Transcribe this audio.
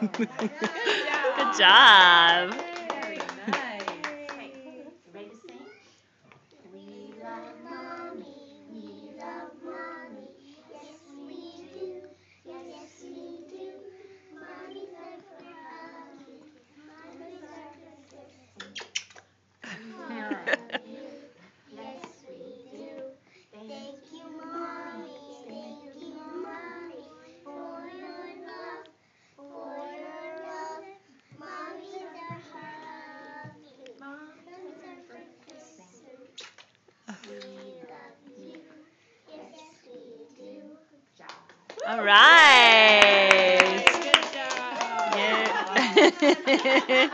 Good job. Very nice. Okay, ready to sing? We love mommy, we love mommy. Yes, we do. Yes, we do. Mommy's are for hugging. Mommy's are for kissing. We love you. Yes, we do. Thank you, mommy. Thank you, mommy, for your love, for your love. Mommy's are for hugging. Mommy's are for kissing. We love you. Yes, we do. Good job. All right. Good job. Yeah.